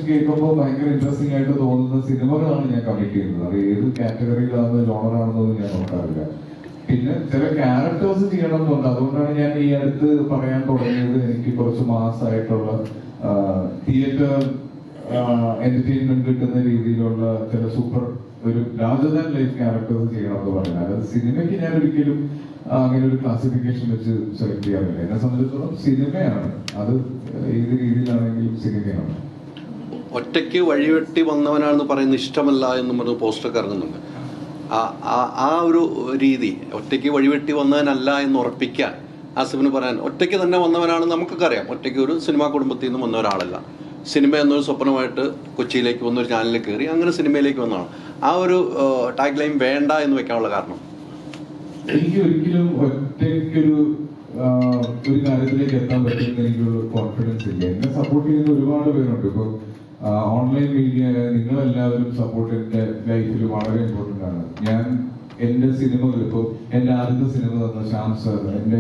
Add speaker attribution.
Speaker 1: കേൾക്കുമ്പോൾ ഭയങ്കര ഇൻട്രസ്റ്റിംഗ് ആയിട്ട് തോന്നുന്ന സിനിമകളാണ് ഞാൻ കമ്മിറ്റ് ചെയ്യുന്നത്. അത് ഏത് കാറ്റഗറിയിലാണെന്നോ ജോണറാണെന്നൊന്നും ഞാൻ നോക്കാറില്ല. പിന്നെ ചില ക്യാരക്ടേഴ്സ് ചെയ്യണം എന്നുണ്ട്. അതുകൊണ്ടാണ് ഞാൻ ഈ അടുത്ത് പറയാൻ തുടങ്ങിയത് എനിക്ക് കുറച്ച് മാസമായിട്ടുള്ള തിയേറ്റർ എന്റർടൈൻമെന്റ് കിട്ടുന്ന രീതിയിലുള്ള ചില സൂപ്പർ ഒരു ലാർജർ ദാൻ ലൈഫ് ക്യാരക്ടേഴ്സ് ചെയ്യണം എന്ന് പറയുന്നത്. അത് സിനിമയ്ക്ക് ഞാൻ ഒരിക്കലും അങ്ങനെ ഒരു ക്ലാസിഫിക്കേഷൻ വെച്ച് സെലക്ട് ചെയ്യാറില്ല. എന്നെ സംബന്ധിച്ചിടത്തോളം സിനിമയാണ്, അത് ഏത് രീതിയിലാണെങ്കിലും സിനിമയാണ്.
Speaker 2: ഒറ്റയ്ക്ക് വഴിവെട്ടി വന്നവനാണെന്ന് പറയുന്നത് ഇഷ്ടമല്ല എന്ന് പറഞ്ഞ് പോസ്റ്ററൊക്കെ ഇറങ്ങുന്നുണ്ട്. ആ ഒരു രീതി ഒറ്റയ്ക്ക് വഴിവെട്ടി വന്നവനല്ല എന്ന് ഉറപ്പിക്കാൻ ആസിഫിന് പറയാൻ, ഒറ്റയ്ക്ക് തന്നെ വന്നവനാണെന്ന് നമുക്കൊക്കെ അറിയാം. ഒറ്റയ്ക്ക് ഒരു സിനിമാ കുടുംബത്തിൽ നിന്ന് വന്ന ഒരാളല്ല. സിനിമ എന്നൊരു സ്വപ്നമായിട്ട് കൊച്ചിയിലേക്ക് വന്നൊരു ചാനലിൽ കയറി അങ്ങനെ സിനിമയിലേക്ക് വന്നതാണ്. ആ ഒരു ടാഗ് ലൈൻ വേണ്ട എന്ന് വെക്കാനുള്ള കാരണം
Speaker 1: എനിക്ക് ഒരിക്കലും ഒറ്റയ്ക്കൊരു കാര്യത്തിലേക്ക് എത്താൻ പറ്റുന്ന എനിക്കൊരു കോൺഫിഡൻസ് ഇല്ല. എന്നെ സപ്പോർട്ട് ചെയ്യുന്ന ഒരുപാട് പേരുണ്ട്. ഇപ്പൊ ഓൺലൈൻ മീഡിയ നിങ്ങളെല്ലാവരും സപ്പോർട്ട് എന്റെ ലൈഫിൽ വളരെ ഇമ്പോർട്ടൻ്റ് ആണ്. ഞാൻ എന്റെ സിനിമകൾ, ഇപ്പോൾ എന്റെ ആദ്യത്തെ സിനിമ തന്ന ശ്യാം സാർ, എന്റെ